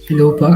Hello po.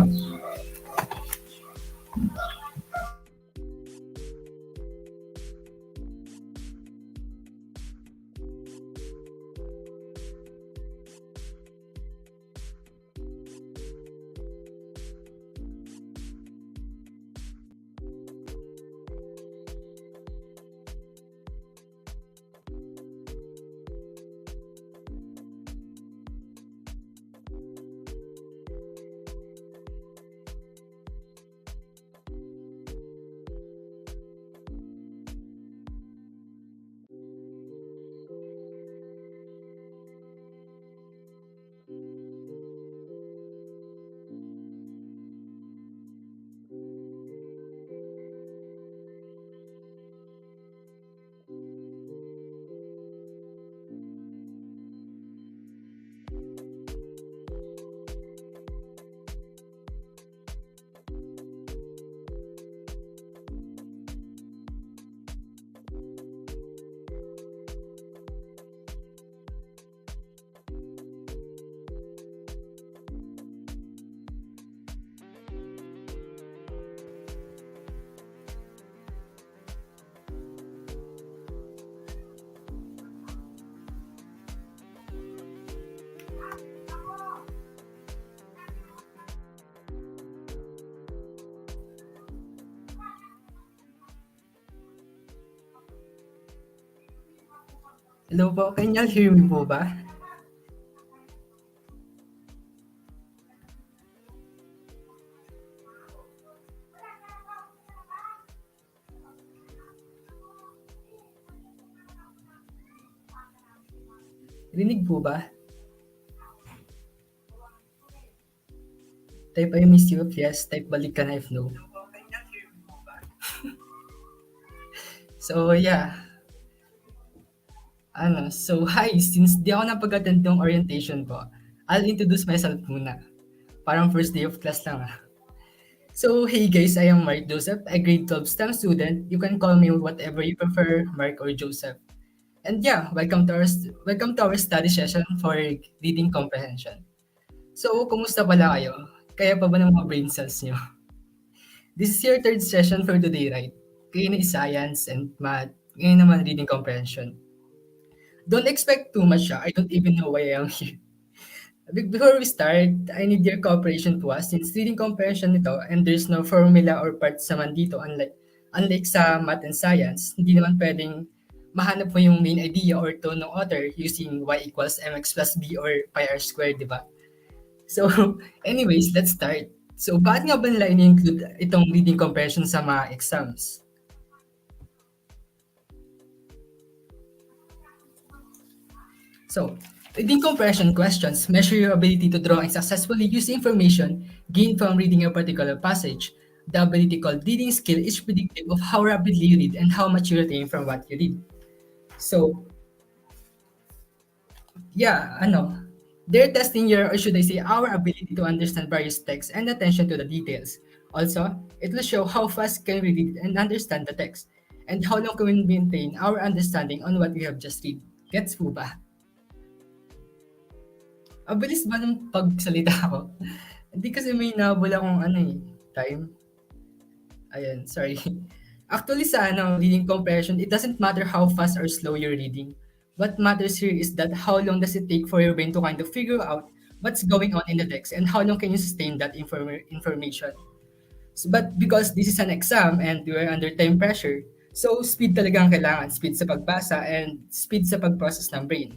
Hello po. Can you hear me po ba? Rinig po ba? Type I miss you if yes. Type balik ka na if no. So, yeah. Hi. Since di ako napag-attend ng orientation po, I'll introduce myself muna. Parang first day of class lang ah. So, hey guys, I am Mark Joseph, a grade 12 STEM student. You can call me whatever you prefer, Mark or Joseph. And yeah, welcome to our study session for reading comprehension. So, kumusta pala kayo? Kaya pa ba ng mga brain cells nyo? This is your third session for today, right? Kayo na is science and math. Ngayon naman reading comprehension. Don't expect too much. I don't even know why I am here. Before we start, I need your cooperation to us since reading comprehension nito and there's no formula or parts naman dito unlike sa math and science, hindi naman pwedeng mahanap mo yung main idea or tone ng author using y equals mx plus b or pi r squared, di ba? So, anyways, let's start. So, bakit nga ba nila ini-include itong reading comprehension sa mga exams? So, reading comprehension questions measure your ability to draw and successfully use information gained from reading a particular passage. The ability called reading skill is predictive of how rapidly you read and how much you retain from what you read. So, yeah, they're testing your, or should I say, our ability to understand various texts and attention to the details. Also, it will show how fast can we read and understand the text, and how long can we maintain our understanding on what we have just read. Gets po ba? Bilis ba ng pagsalita ko? Hindi kasi may nahabol akong time. Ayan, sorry. Actually sa reading comprehension, it doesn't matter how fast or slow you're reading. What matters here is that how long does it take for your brain to kind of figure out what's going on in the text and how long can you sustain that information. So, but because this is an exam and we are under time pressure, so speed talaga ang kailangan. Speed sa pagbasa and speed sa pag-process ng brain.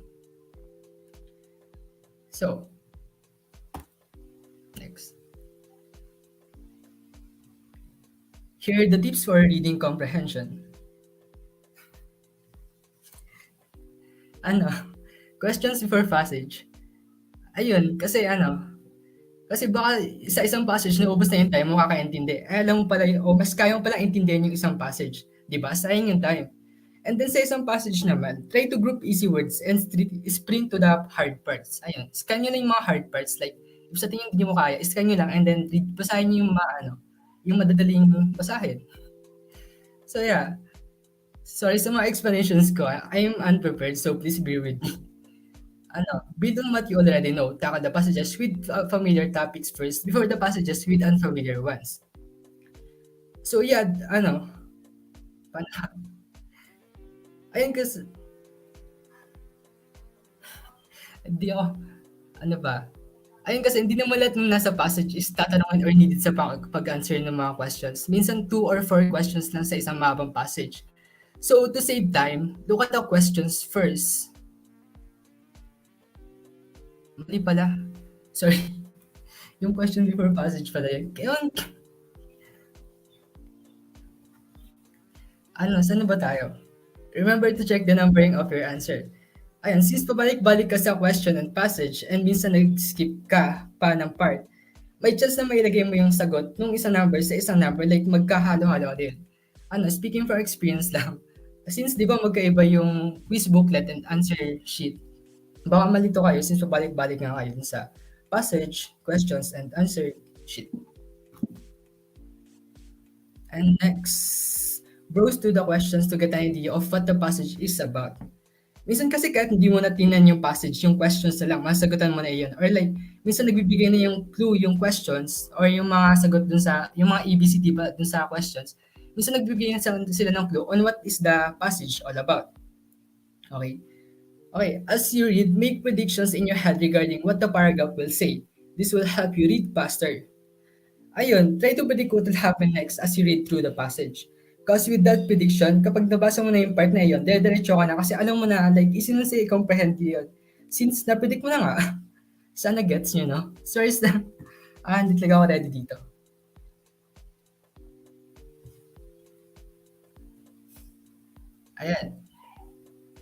So, next. Here are the tips for reading comprehension. Questions before passage. Ayun, kasi baka sa isang passage naubos na yung time mo kakaintindi. Alam mo pala mas kaya mo pala intindihan yung isang passage. Di ba? Sayang yung time. And then sa isang passage naman, try to group easy words and sprint to the hard parts. Ayun, scan nyo na yung mga hard parts. Like, if sa tingin hindi mo kaya, scan nyo lang and then basahin nyo yung madadaling basahin. So yeah, sorry sa mga explanations ko. I am unprepared, so please bear with me. Build on what you already know. Tackle the passages with familiar topics first before the passages with unfamiliar ones. So yeah, pan- ayun kasi, di ako, ano ba? Ayun kasi hindi naman lahat ng nasa passage is tatanungin or needed sa pag-answer ng mga questions. Minsan 2 or 4 questions lang sa isang mahabang passage. So to save time, look at the questions first. Mali pala. Sorry. Yung question before passage pala yun. Saan na ba tayo? Remember to check the numbering of your answer. Ayan, since pabalik-balik ka sa question and passage and minsan nag-skip ka pa ng part, may chance na mailagay mo yung sagot nung isang number sa isang number like magkahalo-halo din. Speaking for experience lang, since di ba magkaiba yung quiz booklet and answer sheet, baka malito kayo since pabalik-balik nga kayo sa passage, questions, and answer sheet. And next, browse through the questions to get an idea of what the passage is about. Minsan kasi kahit hindi mo na tingnan yung passage, yung questions na lang, masagutan mo na iyon. Or like, minsan nagbibigay na yung clue, yung questions, or yung mga sagot dun sa, yung mga ABCD ba dun sa questions. Minsan nagbibigay na sila ng clue on what is the passage all about. Okay? Okay, as you read, make predictions in your head regarding what the paragraph will say. This will help you read faster. Ayun, try to predict what will happen next as you read through the passage. Because with that prediction, kapag nabasa mo na yung part na yun, dire-diretso ka na kasi alam mo na, like, easy na siya i-comprehend yun. Since na-predict mo na nga, sana gets nyo, no? Sorry, hindi talaga ako ready dito. Ayan.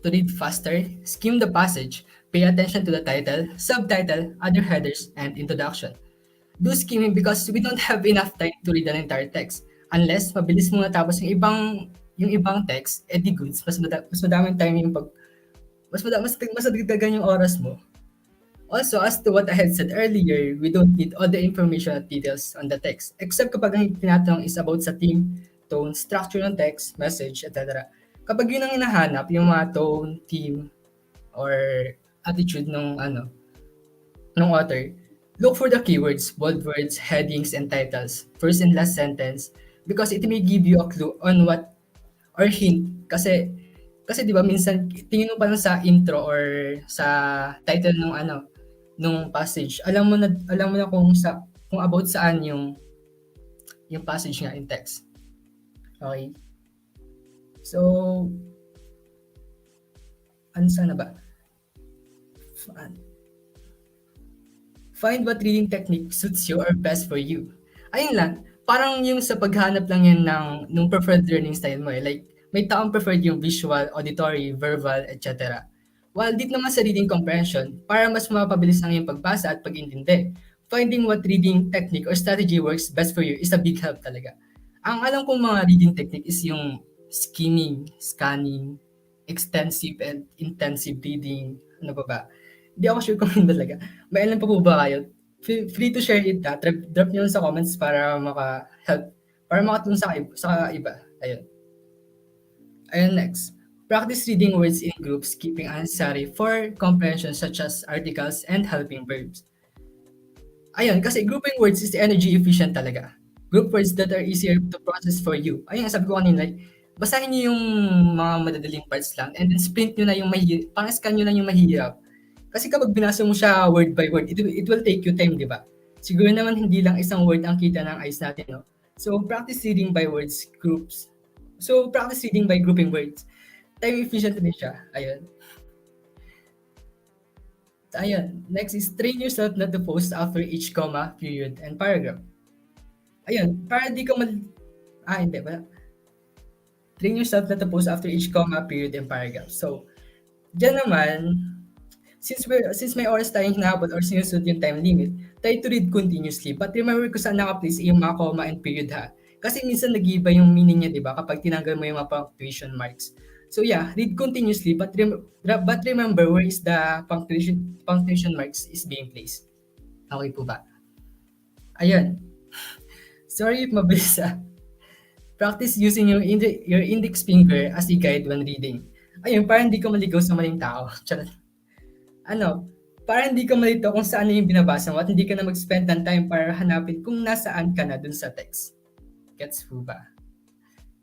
To read faster, skim the passage, pay attention to the title, subtitle, other headers, and introduction. Do skimming because we don't have enough time to read an entire text. Unless mabilis mo natapos yung ibang text, di goods, mas madaming time yung mas nadagdagan yung oras mo. Also, as to what I had said earlier, we don't need all the information at details on the text, except kapag ang tinatanong is about sa theme, tone, structure ng text, message, etc. Kapag yun ang hinahanap, yung mga tone, theme, or attitude ng author, look for the keywords, bold words, headings, and titles, first and last sentence, because it may give you a clue on what or hint. Kasi 'di ba minsan tingin mo pa lang sa intro or sa title nung passage, alam mo na kung about saan yung passage nga in text. Okay? So, saan na ba? Find what reading technique suits you or best for you. Ayun lang, parang yung sa paghanap lang yan nung preferred learning style mo eh. Like, may taong preferred yung visual, auditory, verbal, etc. While deep naman sa reading comprehension, para mas mapabilis ang iyong pagbasa at pag-intindi, finding what reading technique or strategy works best for you is a big help talaga. Ang alam kong mga reading technique is yung skimming, scanning, extensive and intensive reading, ano ba ba? Hindi ako sure kung yun talaga. May alam pa po ba kayo? Feel free to share it ha. Drop nyo sa comments para maka-help, para makatulong sa iba. Ayun. Ayun next. Practice reading words in groups, keeping unnecessary for comprehension such as articles and helping verbs. Ayun, kasi grouping words is energy efficient talaga. Group words that are easier to process for you. Ayun, sabi ko kanina, like, basahin niyo yung mga madadaling parts lang and then sprint nyo na yung mahirap, pang-scan nyo na yung mahirap. Kasi kapag binasa mo siya word by word, it will take you time, di ba? Siguro naman hindi lang isang word ang kita ng eyes natin, no? So, practice reading by words, groups. So, practice reading by grouping words. Time efficient din siya. Ayun. Ayun. Next is train yourself not to post after each comma, period, and paragraph. Ayun. Para di ka hindi. Wala. Train yourself not to post after each comma, period, and paragraph. So, dyan naman, since may oras tayong hinahabol or sinusunod yung time limit, try to read continuously. But remember kung saan naka-place yung mga comma and period ha. Kasi minsan nag-iiba yung meaning niya, di ba? Kapag tinanggal mo yung mga punctuation marks. So yeah, read continuously but remember where is the punctuation marks is being placed. Okay po ba? Ayun. Sorry if mabilis Practice using your index finger as a guide when reading. Ayun, para hindi ka maligaw sa maling tao. Charot. Ano, para hindi ka malito kung saan na yung binabasa mo at hindi ka na mag-spend ng time para hanapin kung nasaan ka na dun sa text. Gets mo ba?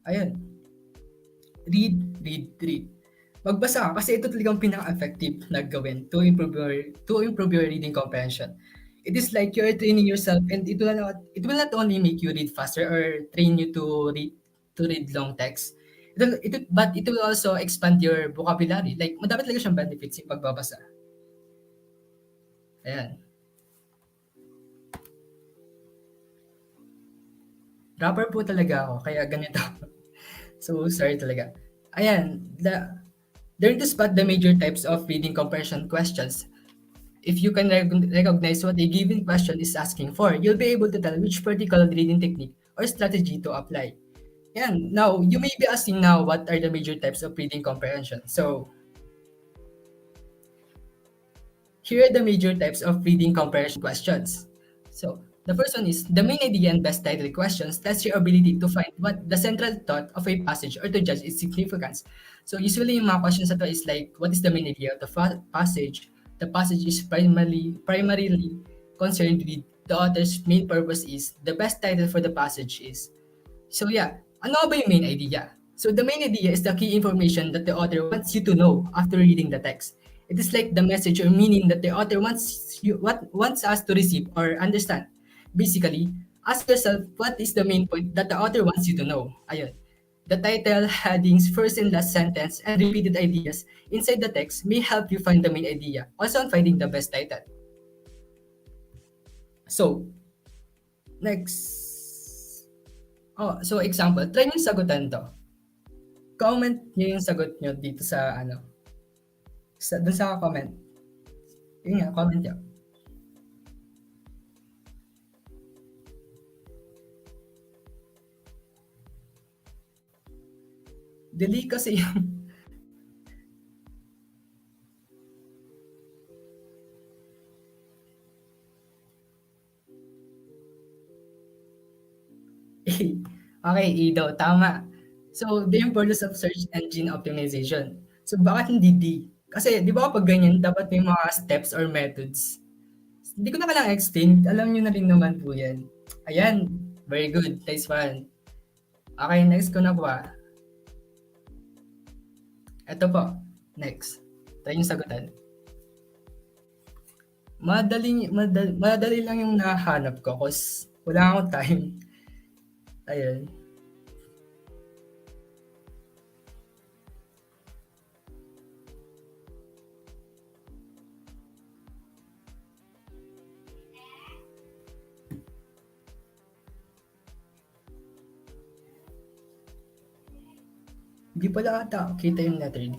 Ayun, read. Magbasa ka kasi ito talagang pinaka-effective na gawin to improve your reading comprehension. It is like you're training yourself and it will not only make you read faster or train you to read long text. But it will also expand your vocabulary. Like, madami talaga siyang benefits yung pagbabasa. Ayan. Rapper po talaga ako, kaya ganito. So, sorry talaga. Ayan, learn to spot the major types of reading comprehension questions. If you can recognize what a given question is asking for, you'll be able to tell which particular reading technique or strategy to apply. Yan. Now, you may be asking now what are the major types of reading comprehension. So, here are the major types of reading comprehension questions. So, the first one is the main idea and best title questions. That's your ability to find what the central thought of a passage or to judge its significance. So, usually yung mga questions na to is like, what is the main idea of the passage? The passage is primarily concerned with the author's main purpose is the best title for the passage is. So yeah, ano ba yung main idea? So the main idea is the key information that the author wants you to know after reading the text. It is like the message or meaning that the author wants us to receive or understand. Basically, ask yourself what is the main point that the author wants you to know. Ayun. The title, headings, first and last sentence, and repeated ideas inside the text may help you find the main idea, also on finding the best title. So, next. Oh, so example, try nyo sagutan to. Comment nyo yung sagot nyo dito sa ano, dun sa comment. Yun nga, comment nyo. Dali kasi yung A. Okay, A daw, tama. So, the importance of search engine optimization. So, bakit hindi D? Kasi, di ba kapag ganyan, dapat may mga steps or methods. Hindi ko na kailangan explain. Alam nyo na rin naman po yan. Ayan, very good. Nice one. Okay, next ko na po. Ito po. Next. Try yung sagutan. Madali lang yung nahanap ko kasi wala akong time. Ayun. Hindi pala ata kita yung letter D.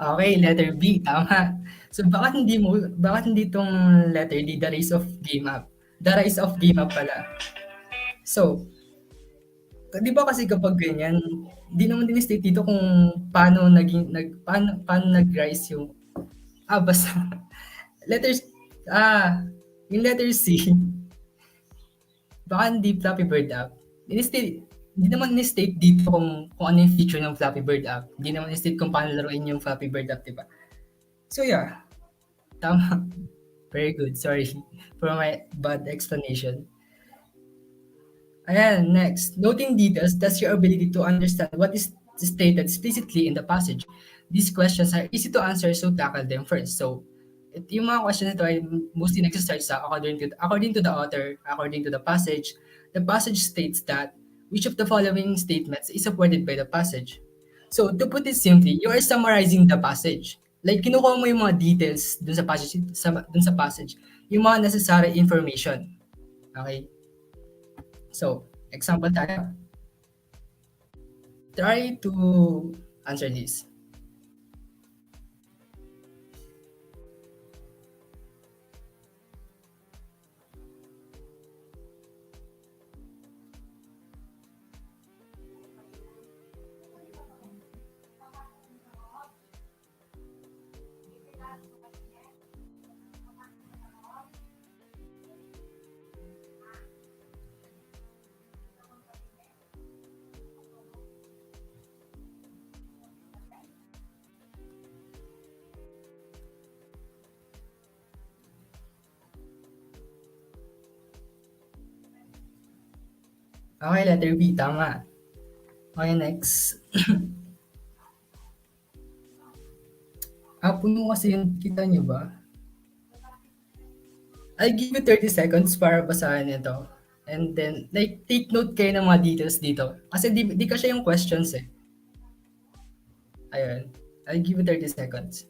Okay, letter B, tama. So bakit hindi tong letter D, the rise of game up? The rise of game up pala. So, di ba kasi kapag ganyan, di naman din state dito kung paano nag-rise yung, basta, letters, yung letter C, baka hindi Flappy Bird app. Hindi naman ni-state dito kung ano yung feature ng Flappy Bird app. Hindi naman ni-state kung paano laruin yung Flappy Bird app, di ba? So yeah, tama. Very good. Sorry for my bad explanation. Ayan, next. Noting details, that's your ability to understand what is stated explicitly in the passage. These questions are easy to answer, so tackle them first. So, yung mga questions nito ay mostly nagsistart sa according to the author, according to the passage states that which of the following statements is supported by the passage. So, to put it simply, you are summarizing the passage. Like, kinukuha mo yung mga details dun sa passage, yung mga necessary information. Okay? So, example tayo. Try to answer this. Okay, letter B, tama. Okay, next. Puno kasi yun, kita niyo ba? I'll give you 30 seconds para basahin ito. And then, like, take note kayo ng mga details dito. Kasi di kasi yung questions eh. Ayun. I'll give you 30 seconds.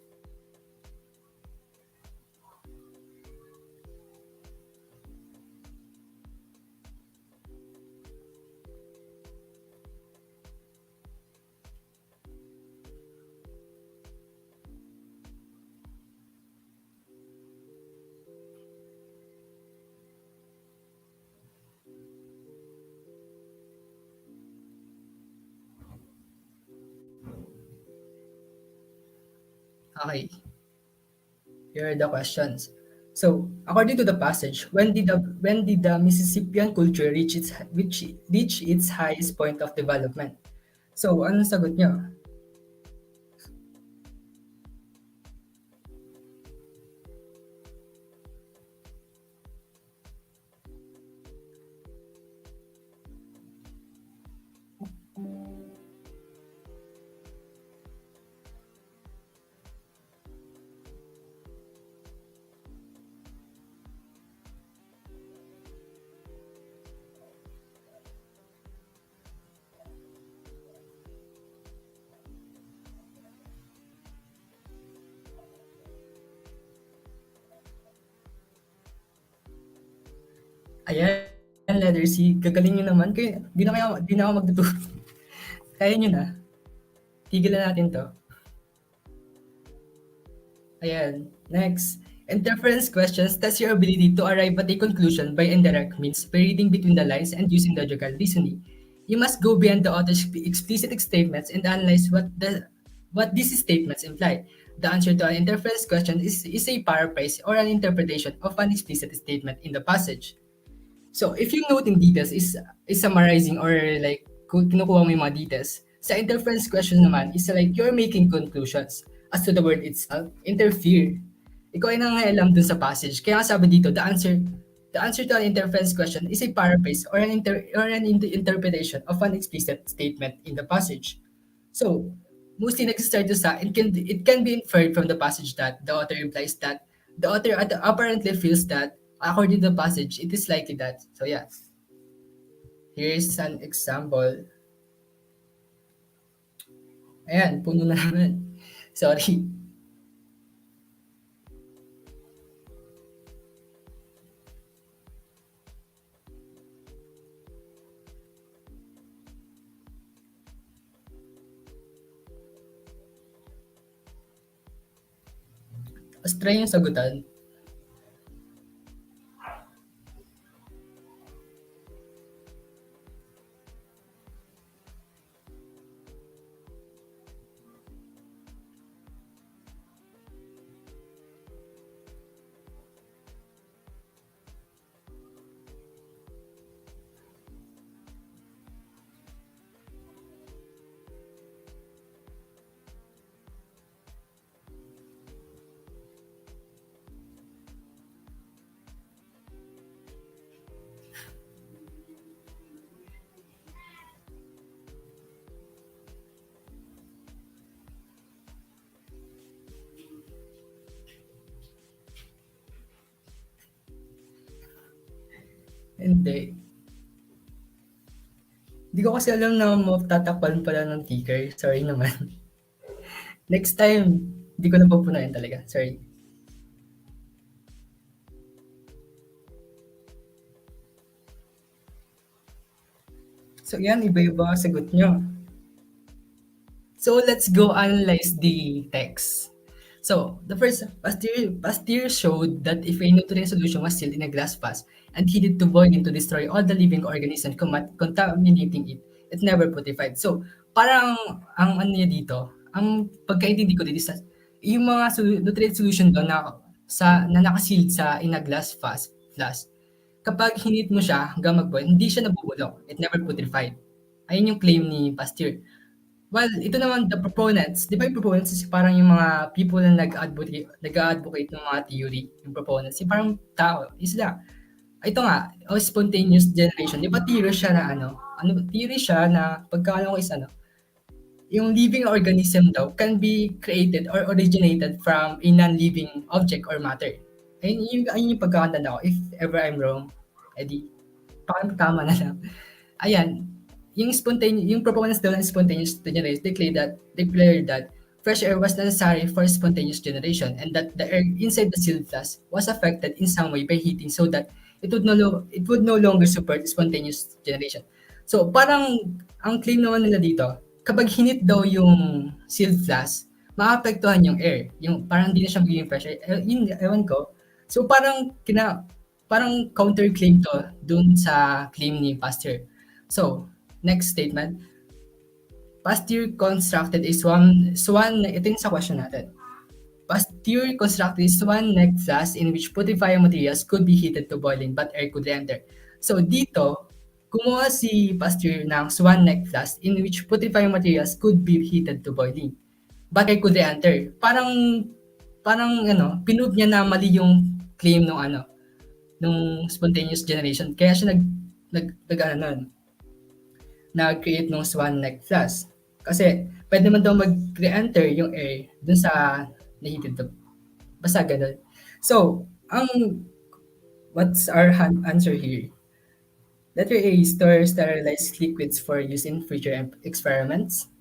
Okay. Here are the questions. So, according to the passage, when did the Mississippian culture reach its highest point of development? So, anong sagot niyo? Ayan, letter C. Gagaling niyo naman. Di na ako magtuturo. Kaya niyo na. Tigilan natin to. Ayan. Next. Interference questions test your ability to arrive at a conclusion by indirect means by reading between the lines and using logical reasoning. You must go beyond the author's explicit statements and analyze what these statements imply. The answer to an interference question is a paraphrase or an interpretation of an explicit statement in the passage. So, if yung noting details is summarizing or like kinukuha mo yung mga details, sa interference question naman is like you're making conclusions as to the word itself, interfere. Ikaw ay nangaialam dun sa passage. Kaya nga sabi dito, the answer to an interference question is a paraphrase or an interpretation of an explicit statement in the passage. So, mostly nag-start to sa it can be inferred from the passage that the author implies that the author apparently feels that according to the passage, it is likely that. So yeah, here's an example. Ayan, puno na naman. Sorry. Mas try yung sagutan. Hindi. Hindi ko kasi alam na matatakpan pala ng ticker. Sorry naman. Next time, hindi ko na pupunayan talaga. Sorry. So yan, iba-iba ang sagot nyo. So let's go analyze the text. So the first, Pasteur showed that if a nutrient solution was sealed in a glass vase and heated to boil to destroy all the living organisms contaminating it, it never putrefied. So parang ang ano niya dito, ang pagkaintindi ko dito sa yung mga nutrient solution doon na nakasealed sa in a glass vase, kapag hinit mo siya hanggang mag-boil, hindi siya nabubulok. It never putrefied. Ayun yung claim ni Pasteur. Well, ito naman the proponents, 'di ba yung proponents is parang yung mga people na nag-a-advocate ng mga theory, yung proponents, yung parang tao, sila. Ito nga, spontaneous generation, 'di ba theory siya na ano, theory siya na pagkakaalam ko is yung living organism daw can be created or originated from a non-living object or matter. Ayun yung pagkakatanda ko. If ever I'm wrong, edi parang tama na lang. Ayan, yung proponents daw ng spontaneous generation declared that fresh air was necessary for spontaneous generation and that the air inside the sealed flask was affected in some way by heating so that it would no longer support spontaneous generation. So parang ang claim naman nila dito, kapag hinit daw yung sealed flask, maapektuhan yung air. Yung parang hindi na siya magiging fresh air. Yun, ewan ko. So parang counterclaim to dun sa claim ni Pasteur. So, next statement. Pasteur constructed a swan, ito yung sa question natin. Pasteur constructed a swan-neck flask in which putrefying materials could be heated to boiling but air could enter. So, dito, kumuha si Pasteur ng swan-neck flask in which putrefying materials could be heated to boiling but air could enter. Parang pinove niya na mali yung claim nung spontaneous generation. Kaya siya nag-create ng swan neck flask. Kasi pwede man daw mag-re-enter yung air dun sa naheated to. Basta ganun. So, what's our answer here? Letter A, store sterilized liquids for use in future experiments.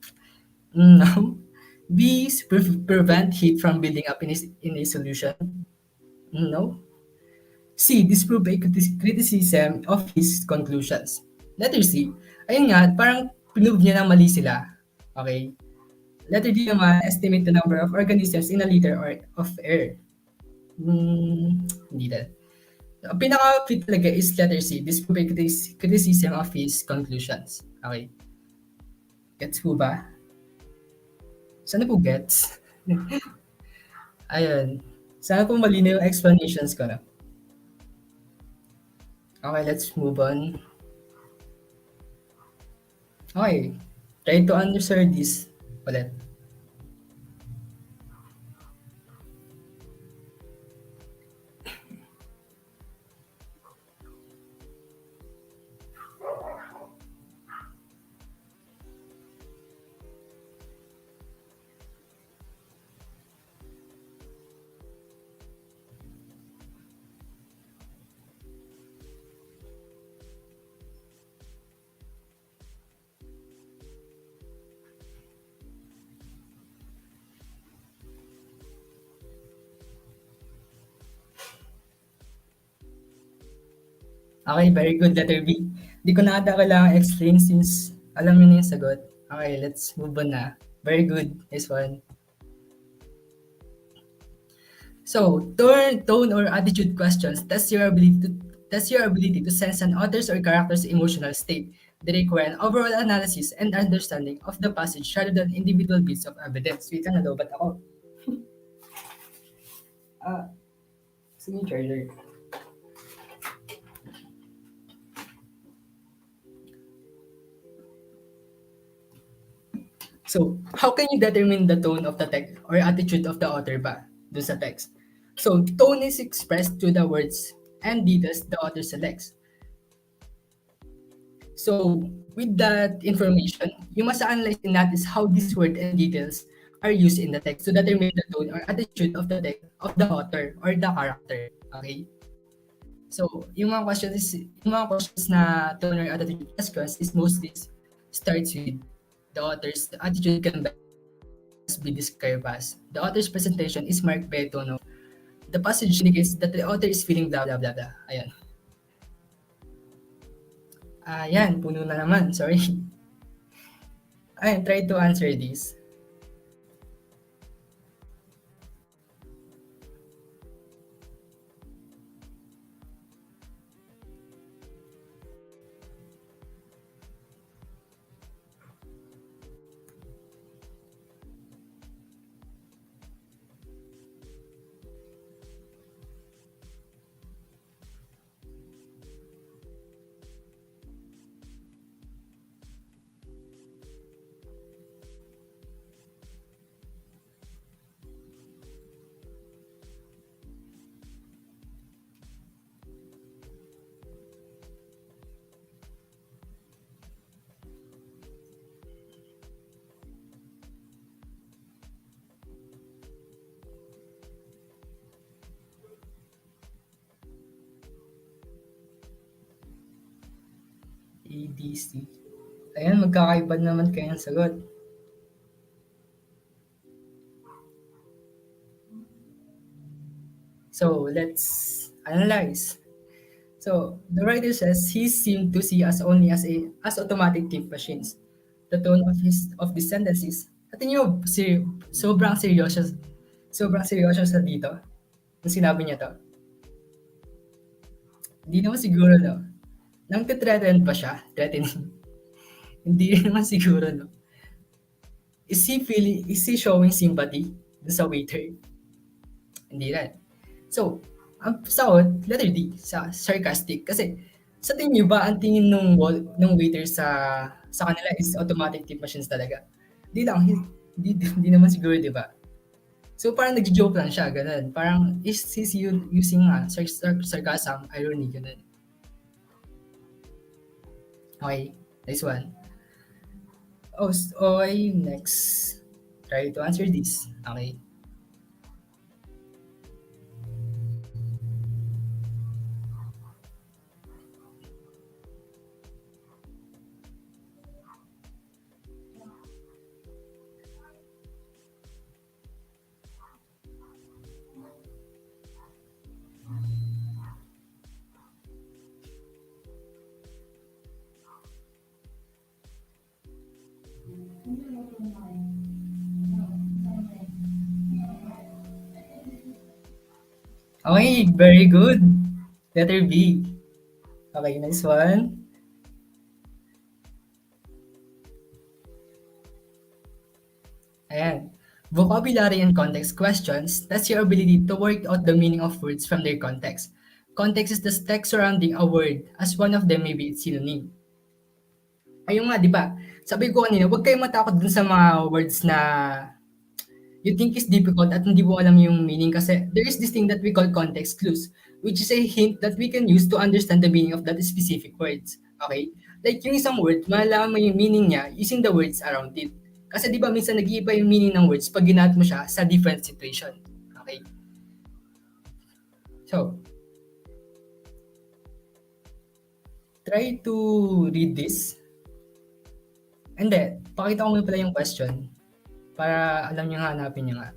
No. B, prevent heat from building up in a solution. No. C, disprove a criticism of his conclusions. Letter C, ayun nga, parang pinove niya na mali sila. Okay? Letter D naman, estimate the number of organisms in a liter of air. Hindi din. Ang pinaka-fit talaga is letter C, disprove a criticism of his conclusions. Okay? Gets po ba? Sana po gets? Ayun. Sana po malinaw yung explanations ko na. Okay, let's move on. Okay, try to answer this ulit. Okay, very good, letter B. Di ko na ata kailangan explain since alam niyo na yung sagot. Okay, let's move on na. Very good, nice one. So, tone or attitude questions test your ability to sense an author's or character's emotional state. They require an overall analysis and understanding of the passage rather than individual bits of evidence. Wait ka na, lobat ako. Sige, charger. So, how can you determine the tone of the text or attitude of the author ba dun sa text? So, tone is expressed through the words and details the author selects. So, with that information, you must analyze and notice how these words and details are used in the text to determine the tone or attitude of the text of the author or the character. Okay? So, yung mga questions na tone or attitude questions is mostly starts with the author's attitude can be described as the author's presentation is marked by a tone of the passage indicates that the author is feeling blah blah blah blah. Ayan. Ayan, puno na naman. Sorry. Ayan, try to answer this. ADC. Ayan, magkakaiba naman kayo ng sagot. So, let's analyze. So, the writer says he seemed to see us only as automatic type machines. The tone of his sentences. At niyo, sobrang sobrang seryoso sa dito. Nung sinabi niya to. Hindi naman siguro, no? Nang threaten ba siya? Threatening. Hindi rin naman siguro, no? Is he showing sympathy sa waiter? Hindi rin. So, ang sagot, letter D, sarcastic. Kasi, sa tingin niyo ba, ang tingin nung waiter sa kanila is automatic tip machines talaga? Di lang, di naman siguro, di ba? So, parang nag-joke lang siya, ganun. Parang, he's using sarcasm, irony, ganun. Okay, next one. Okay, next. Try to answer this. Okay. Okay, very good. Letter B. Okay, next one. Ayan. Vocabulary and context questions test your ability to work out the meaning of words from their context. Context is the text surrounding a word, as one of them may be its synonym. Ayun nga, di ba? Sabi ko kanina, huwag kayong matakot dun sa mga words na you think is difficult at hindi mo alam yung meaning kasi there is this thing that we call context clues, which is a hint that we can use to understand the meaning of that specific words. Okay? Like yung isang word, malalaman mo yung meaning niya using the words around it. Kasi di ba minsan nag-iiba yung meaning ng words pag ginamit mo siya sa different situation. Okay? So, try to read this. And then, pakita ko muna pala yung question para alam nyo nga, hanapin nyo nga.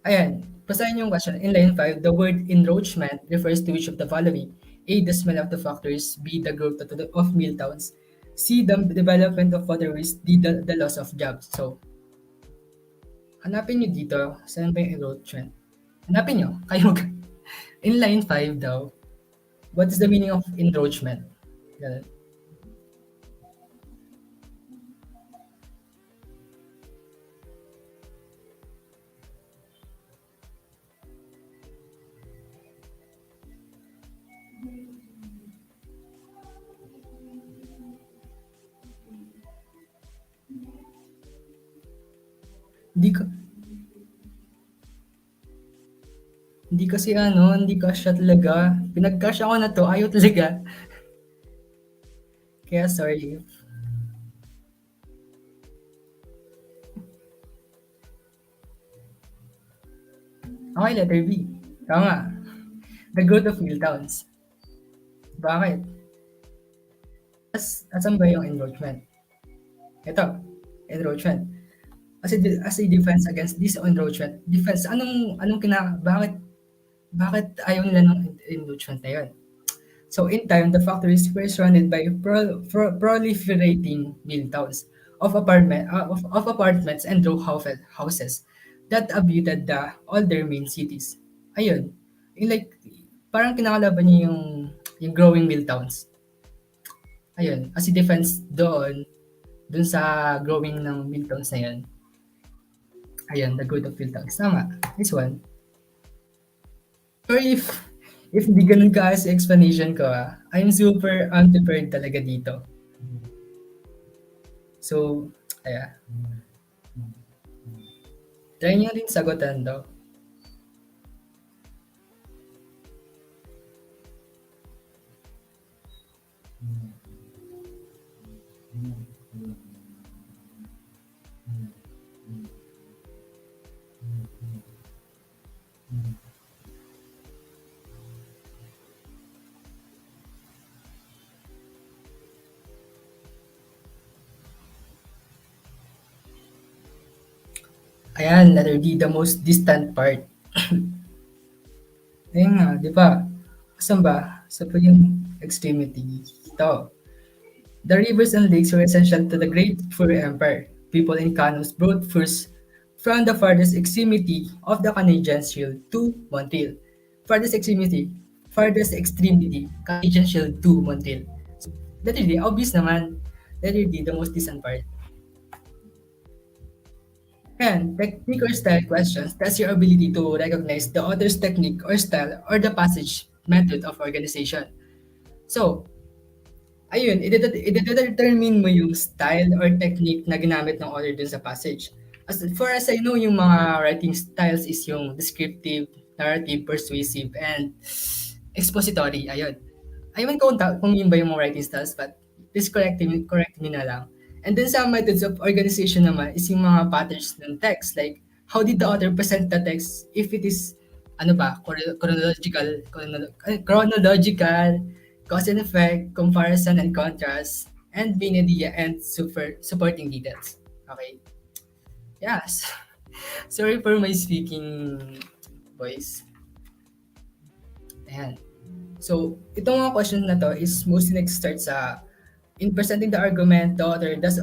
Ayan, basahin yung question. In line 5, the word enroachment refers to which of the following? A, the smell of the factories. B, the growth of mill towns. C, the development of waterways. D, the loss of jobs. So, hanapin nyo dito, saan ba yung enroachment? Hanapin nyo, kayo in line 5 daw, what is the meaning of enroachment? Ganun. Hindi ko, hindi kasi hindi kasya talaga. Pinagkasya ko na to, ayaw talaga. Kaya sorry. Okay, letter B. Tama. The growth of mill towns. Bakit? Asan ba yung enroachment? Ito, enroachment. As a defense against this encroachment, defense, bakit ayaw nila ng encroachment na yun? So in time, the factories were surrounded by proliferating mill towns of apartments and row houses that abutted the older main cities. Ayun, yung like, parang kinakalaban niya yung growing mill towns. Ayun, as a defense dun sa growing ng mill towns na yun. Ayan, the good of mill towns. Tama. This one. Sorry if hindi ganun ka sa explanation ko, I'm super unprepared talaga dito. So, ayan. Try nyo rin sagutan daw. Ayan, letter D, the most distant part. Ayun nga, di ba? Saan ba? Sa po yung extremity. Ito. The rivers and lakes were essential to the Great Fur Empire. People in canoes brought furs from the farthest extremity of the Canadian Shield to Montreal. Farthest extremity, Canadian Shield to Montreal. So, letter D, obvious naman. Letter D, the most distant part. And technique or style questions test your ability to recognize the author's technique or style or the passage method of organization. So, ayun, ide-determine mo yung style or technique na ginamit ng author dun sa passage. As far as I know, yung mga writing styles is yung descriptive, narrative, persuasive, and expository. Ayun. Ayun kung yun ba yung mga writing styles, but please correct me na lang. And then sa methods of organization naman is yung mga patterns ng text. Like, how did the author present the text if it is, ano ba, chronological, cause and effect, comparison and contrast, and main idea and supporting details. Okay? Yes. Sorry for my speaking voice. Ayan. So, itong mga question na to is mostly nag-start sa in presenting the argument, the author does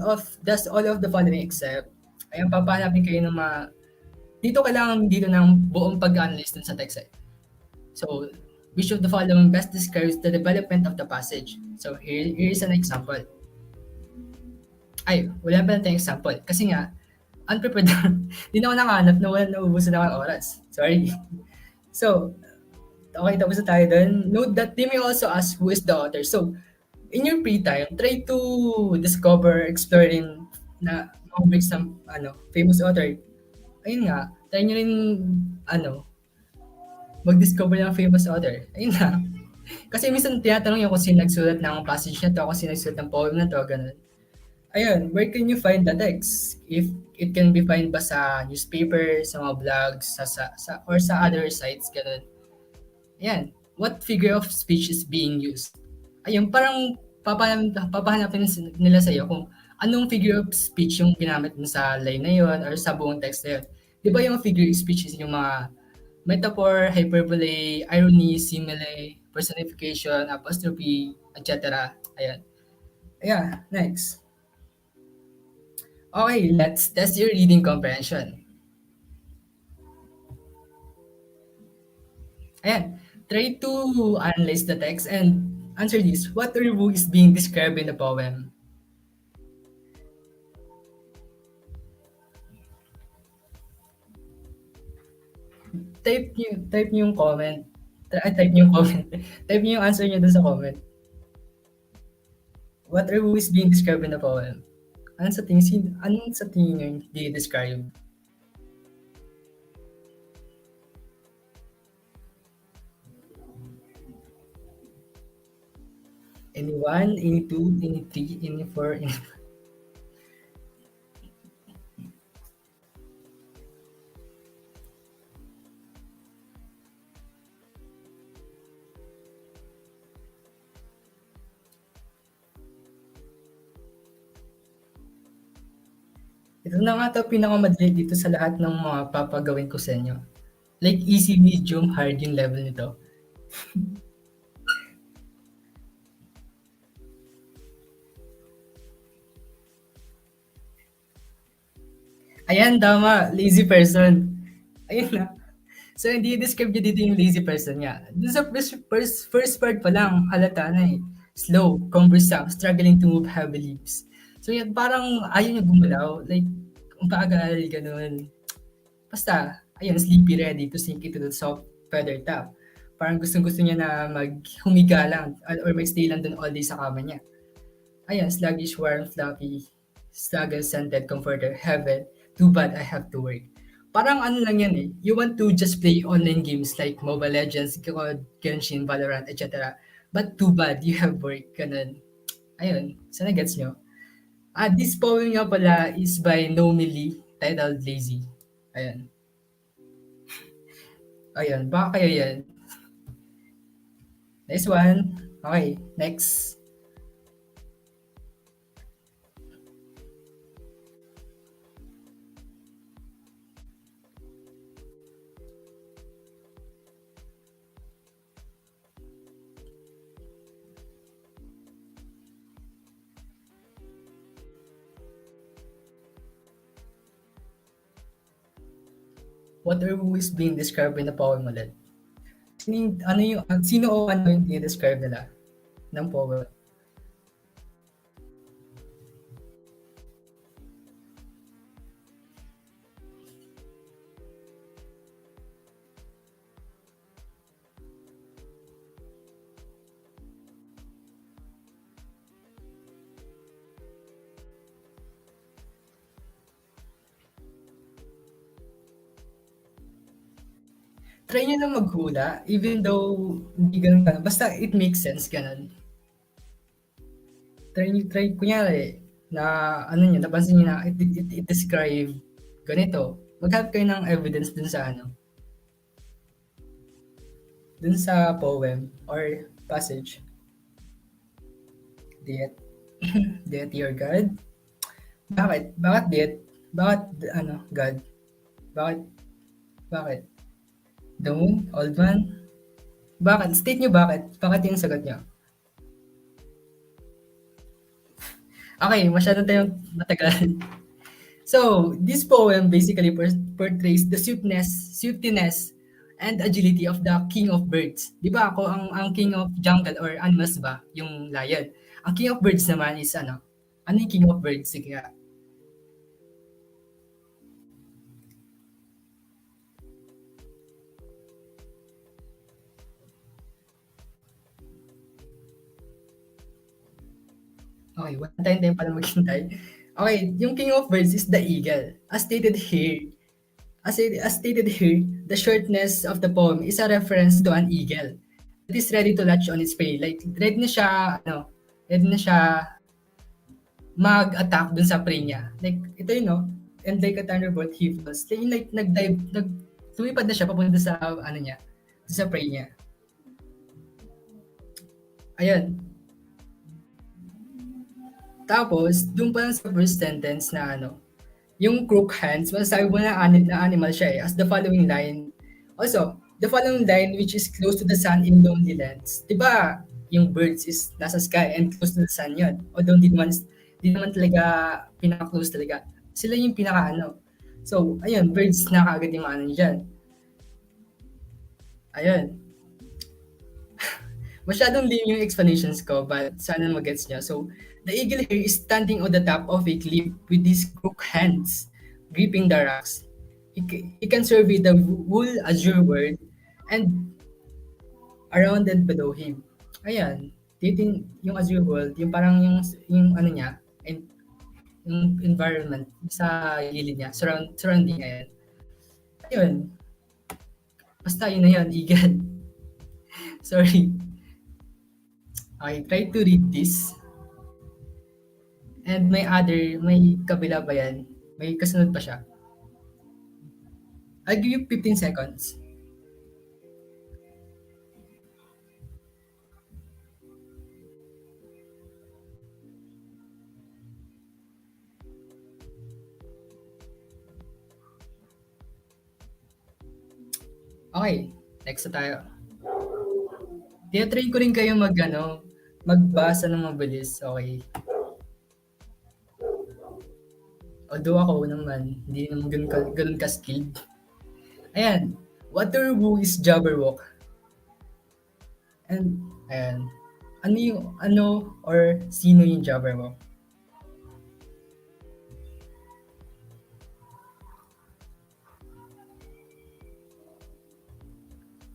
all of the following except ayan, papahanapin kayo ng mga dito kailangan dito ng buong pag-analyze dun sa text eh. So, which of the following best describes the development of the passage? So, here is an example. Ay, wala pa tayong example. Kasi nga, unprepared. Hindi na ako nakahanap na wala naubusan na akong oras. Sorry. So, okay, tapos na tayo dun. Note that they may also ask who is the author. So, in your free time, try to discover, exploring na mga works ng famous author. Ayun nga, try nyo rin mag-discover ng famous author. Ayun na. Kasi minsan tinatanong yung kung sino nagsulat ng passage na to, kung sino nagsulat ng poem na to, ganun. Ayun, where can you find the text? If it can be find ba sa newspaper, sa mga blogs, or sa other sites, ganun. Ayan, what figure of speech is being used? Ayun, parang papahanapin nila sa'yo kung anong figure of speech yung ginamit mo sa line na yun or sa buong text na yun. Di ba yung figure of speech is yung mga metaphor, hyperbole, irony, simile, personification, apostrophe, etc. Ayan. Yeah, next. Okay, let's test your reading comprehension. Ayan. Try to analyze the text and answer this. What review is being described in the poem? Type niyo yung comment. Type niyo yung comment. Type niyo yung answer niyo dun sa comment. What review is being described in the poem? Anong sa tingin niyo yung di-describe? Any 1, any 2, any 3, any 4, any... Ito na nga 'to pinakamadali dito sa lahat ng mga papagawin ko sa inyo. Like easy, medium, hard yung level nito. Ayan, tama. Lazy person. Ayun na. So, hindi describe niya dito yung lazy person niya. Dun sa first part pa lang, halata na eh. Slow, cumbersome, struggling to move heavy leaps. So, yan, parang ayaw niya gumalaw. Like, kung paagal, ganun. Basta, ayun, sleepy ready to sink into the soft feather top. Parang gustong-gusto niya na maghumiga lang or magstay lang dun all day sa kama niya. Ayun, sluggish, warm, fluffy, snuggle-scented comforter, heaven, too bad I have to work. Parang ano lang yan eh, you want to just play online games like Mobile Legends, COD, Genshin, Valorant, etc. But too bad, you have work, ganun. Ayun, sana gets nyo. This poem nga pala is by Nomi Lee, titled Lazy. Ayun. Ayun, baka kayo yan. Next one. Okay, next. what or who is being described in the poem ulit? Sino o ano yung describe nila ng poem? Try nyo lang maghula, even though hindi ganun ka. Basta it makes sense, ganun. Kunyari, na ano nyo, napansin nyo na it describe ganito. Maghanap kayo ng evidence dun sa ano, dun sa poem or passage. Diet. Diet your God. Bakit? Bakit diet? Bakit ano, God? Bakit? Bakit? The moon? Old man? Bakit? State nyo bakit? Bakit yung sagot nyo? Okay, masyado tayong matagal. So, this poem basically portrays the swiftness, and agility of the king of birds. Di ba ako ang king of jungle or animals ba? Yung lion. Ang king of birds naman is ano? Ano yung king of birds? Sige nga. Okay, one time pala maghintay. Okay, yung king of birds is the eagle. As stated here, the shortness of the poem is a reference to an eagle that is ready to latch on its prey. Like, ready na siya mag-attack dun sa prey niya. Like, ito yun, no? And like a thunderbolt, he falls. Like, lumipad na siya papunta sa, ano niya, sa prey niya. Ayun. Tapos, dun pa lang sa first sentence na ano, yung crook hands, masasabi mo na animal siya eh, as the following line. Also, the following line which is close to the sun in lonely lands. Di ba, yung birds is nasa sky and close to the sun yun. Although di naman talaga pinaka-close talaga. Sila yung pinaka-ano. So, ayun, birds na kaagad yung ano dyan. Ayun. Masyadong lame yung explanations ko, but sana magets nyo. So, the eagle here is standing on the top of a cliff with his crooked hands, gripping the rocks. He can survey the whole azure world and around and below him. Ayan, yung azure world, yung parang yung ano niya, and yung environment sa gilid niya, surrounding, ayan. Ayun, basta yun na yun, eagle. Sorry. Okay, try to read this. And may kabila ba yan? May kasunod pa siya. I'll give you 15 seconds. Okay, next na tayo. Tinatry ko rin kayo magbasa ng mabilis, okay? Although ako naman, hindi naman ganun ka-skilled. Ayan, what or who is Jabberwock? And, ayan, ano or sino yung Jabberwock?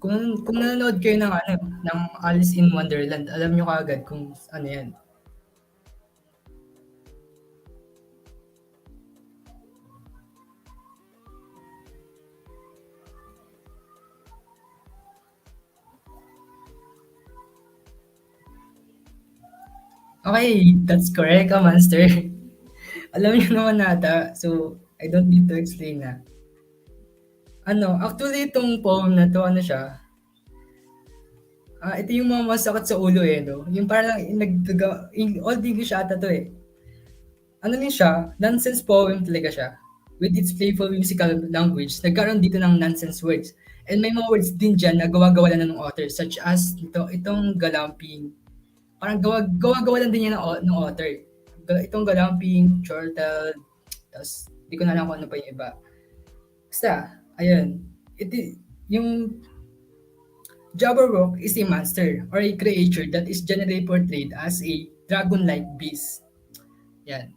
Kung nanonood kayo ng Alice in Wonderland, alam nyo kaagad kung ano yan. Okay, that's correct, monster. Alam niyo naman nata, so I don't need to explain na. Actually itong poem na to, siya, ito yung mga masakit sa ulo eh, no? Yung parang old English ata to eh. Ano din siya, nonsense poem talaga siya. With its playful musical language, nagkaroon dito ng nonsense words. And may mga words din dyan na gawa-gawa lang ng author, such as itong galamping. Parang gawa-gawa lang din yan ng author. Itong galamping, chortle, tapos di ko na alam kung ano pa yung iba. Basta, Ayan. Yung Jabberwock is a monster or a creature that is generally portrayed as a dragon-like beast. Yan.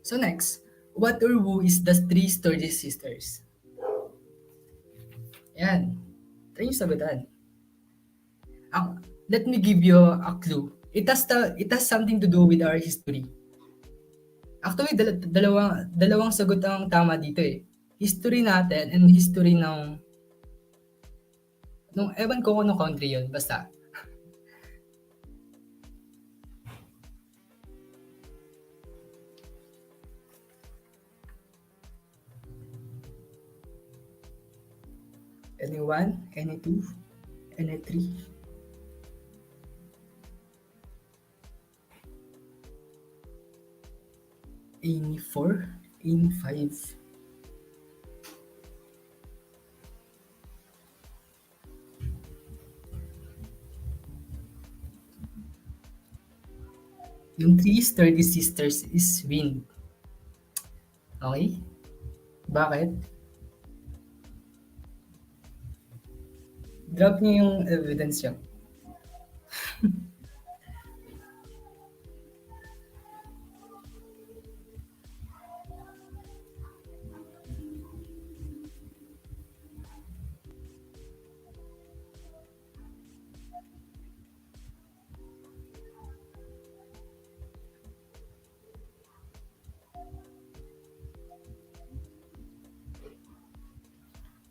So next, what or who is the three Sturgis sisters? Yan. Try nyo sagutan. Let me give you a clue. It has something to do with our history. Actually, dalawang sagot ang tama dito eh. History natin and history nung ewan ko kung anong country yun, basta. Anyone? Any two? Any three? Any four? Any five? Yung three sturdy sisters is wind. Okay? Bakit? Drop niyo yung evidence niyo.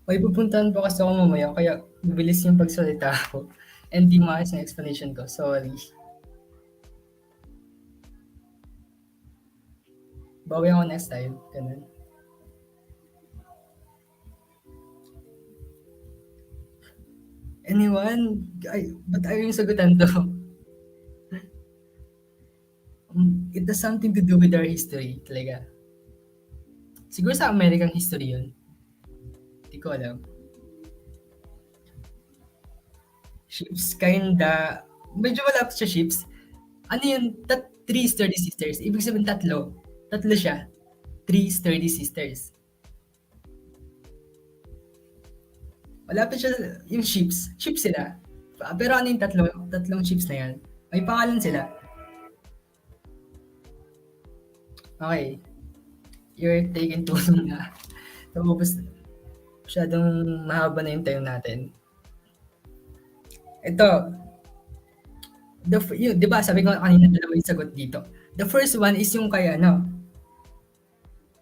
May pupuntahan pa kasi ako mamaya kaya mabilis yung pagsalita ko and di maayos yung explanation ko. Sorry. Bawi ako next time. Ganun. Anyone? Ba't ayaw yung sagutan to? It has something to do with our history talaga. Siguro sa American history yun. Hindi ko alam. Ships, kinda. Medyo wala siya ships. Ano yun? Three sturdy sisters. Ibig sabihin tatlo. Tatlo siya. Three sturdy sisters. Malapit siya yung ships. Ships sila. Pero ano yung tatlong ships na yan? May pangalan sila. Okay. You're taking too long na. Tapos, masyadong mahaba na yung time natin. Ito, di ba sabi ko kanina dalawa yung sagot dito. The first one is yung kay ano.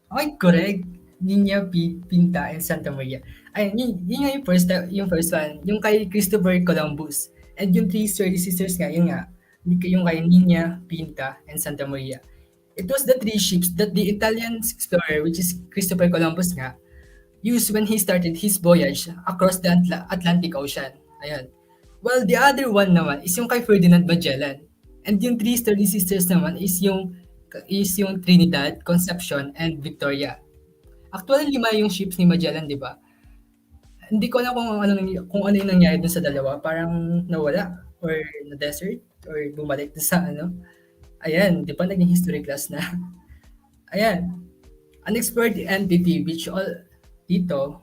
Okay, correct. Nina Pinta and Santa Maria. Ayun, yun yung first one. Yung kay Christopher Columbus. And yung three sturdy sisters nga, yun nga. Yung kay Nina Pinta and Santa Maria. It was the three ships that the Italian explorer, which is Christopher Columbus nga, used when he started his voyage across the Atlantic Ocean. Ayan. While the other one naman is yung kay Ferdinand Magellan. And yung three sturdy sisters naman is yung Trinidad, Concepcion, and Victoria. Actually, 5 yung ships ni Magellan, di ba? Hindi ko alam kung ano yung nangyari dun sa dalawa. Parang nawala or na-desert or bumalik dun sa ano. Ayan, di ba naging history class na? Ayan. Unexplored entity which dito,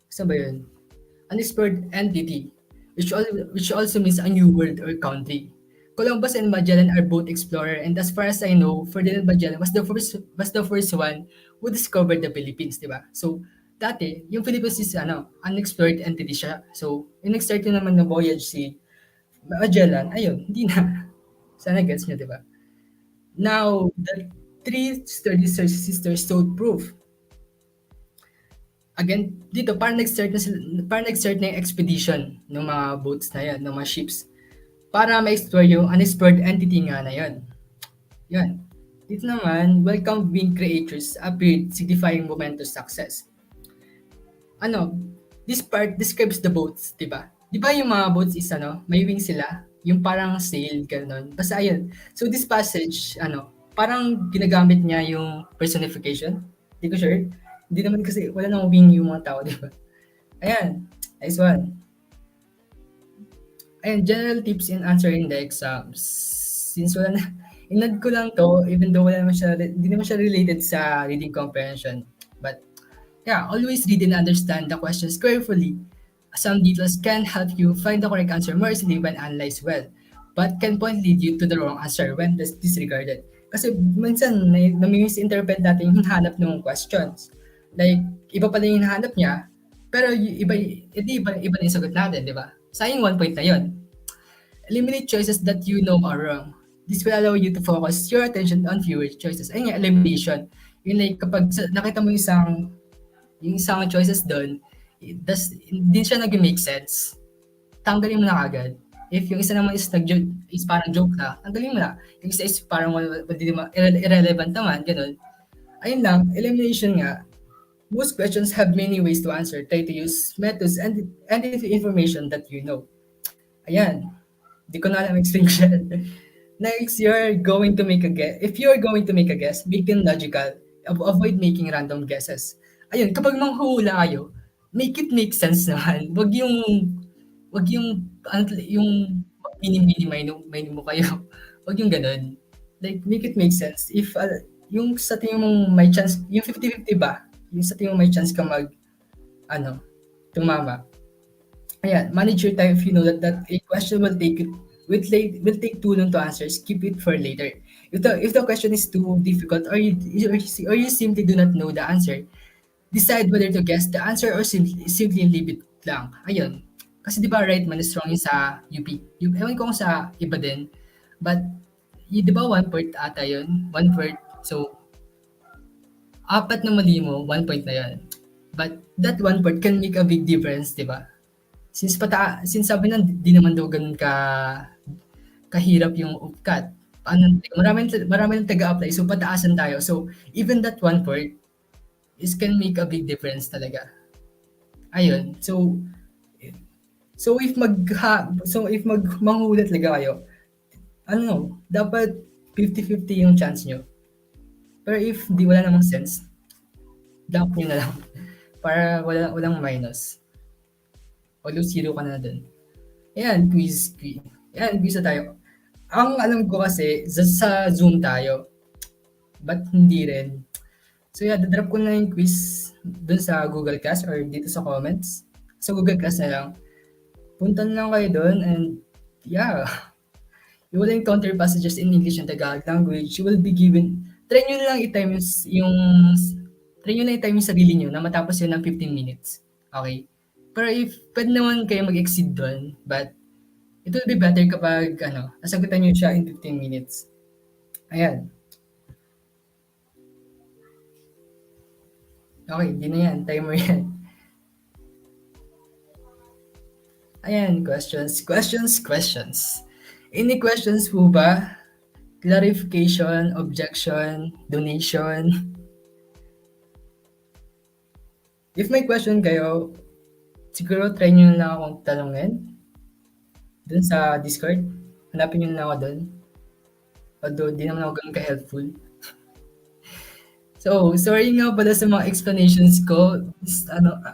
saan ba yun? Unexplored entity which also means a new world or country. Columbus and Magellan are both explorer and as far as I know, Ferdinand Magellan was the first one who discovered the Philippines, di ba? So, dati, yung Philippines is unexplored entity siya. So, yung nag-start yun naman na voyage si Magellan, ayun, hindi na. Sana gets nyo, di ba? Now, the three sturdy sisters showed proof. Again, dito, parang nag-start na yung expedition ng mga boats na yan, ng mga ships para ma-explore yung unexplored entity nga na yun. Yun. Dito naman, welcome wing creatures appeared signifying momentous success. This part describes the boats, di ba? Di ba yung mga boats is may wings sila? Yung parang sail, gano'n. Basta ayun. So this passage, parang ginagamit niya yung personification. Hindi ko sure. Hindi naman kasi wala nang wing yung mga tao, di ba? Ayan. Nice one. Ayan, general tips in answering the exams. Since wala na, inad ko lang to, even though hindi naman siya related sa reading comprehension. But, Yeah, always read and understand the questions carefully. Some details can help you find the correct answer more easily when analyzed well, but can point lead you to the wrong answer when disregarded. Kasi minsan, nami-misinterpret natin yung hinahanap ng questions. Like, iba pala yung hinahanap niya, pero iba na yung sagot natin, di ba? Sayang 1 point na yun. Eliminate choices that you know are wrong. This will allow you to focus your attention on fewer choices. Ayun nga, elimination. Yung like, kapag nakita mo yung isang choices doon, hindi siya nag-make sense, tanggalin mo na kagad. If yung isa naman is parang joke na, tanggalin mo na. Yung isa is parang irrelevant naman, ganun. Ayun lang, elimination nga. Most questions have many ways to answer. Try to use methods and information that you know. Ayan. Di ko na alam explain ko siya. Next, you're going to make a guess. If you're going to make a guess, make it logical. Avoid making random guesses. Ayun, kapag manghuhula kayo, make it make sense naman. Wag yung mini-mini mo kayo. Wag yung ganun. Like, make it make sense. If, yung sa tingin mong may chance, yung 50-50 ba? Yung sa tingin mong may chance ka ano, tumama. Ayan, manage your time if you know that a question will take too long to answer. Skip it for later. If the question is too difficult or you simply do not know the answer, decide whether to guess the answer or simply leave it lang. Ayun. Kasi 'di ba right man is wrong yun sa UP. Ewan ko kung sa iba din. But 'di ba one point ata yun? One point. So, apat na mali mo, 1 point na yun. But that 1 point can make a big difference, 'di ba? Since sabi na di naman daw ganun kahirap yung UPCAT. Marami ng taga-apply, so pataasan tayo. So, even that 1 point is can make a big difference talaga. Ayun. So if manghuhula talaga kayo, dapat 50-50 yung chance nyo. Pero if di wala namang sense, dump nyo na lang. Para walang minus. Although zero ka na dun. Ayan, quiz. Ayan, quiz na tayo. Ang alam ko kasi, sa Zoom tayo. But hindi rin. So yeah, dadrop ko na yung quiz dun sa Google Class or dito sa comments. Sa Google Class na lang. Punta na lang kayo dun and yeah. You will encounter passages in English and Tagalog language. You will be given, try nyo lang i-time try nyo lang i-time yung sarili nyo na matapos yun ng 15 minutes. Okay? Pero if pwede naman kayo mag-exceed doon, but it will be better kapag nasagutan nyo siya in 15 minutes. Ayan. Okay, di na yan. Timer yan. Ayan, questions. Any questions po ba? Clarification, objection, donation? If may question kayo, siguro try nyo na akong tanungin dun sa Discord. Hanapin nyo na ako dun. Although, di naman ako ganun ka-helpful. So, sorry nga pala sa mga explanations ko.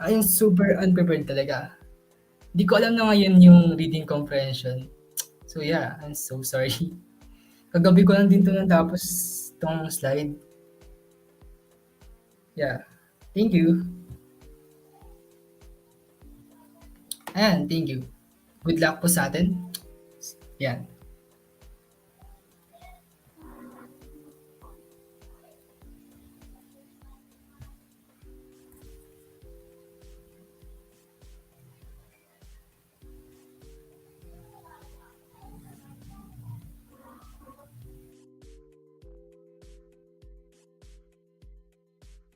I'm super unprepared talaga. Di ko alam na ngayon yung reading comprehension. So yeah, I'm so sorry. Kagabi ko lang din ito natapos tong slide. Yeah. Thank you. Ayan, thank you. Good luck po sa atin. Yan.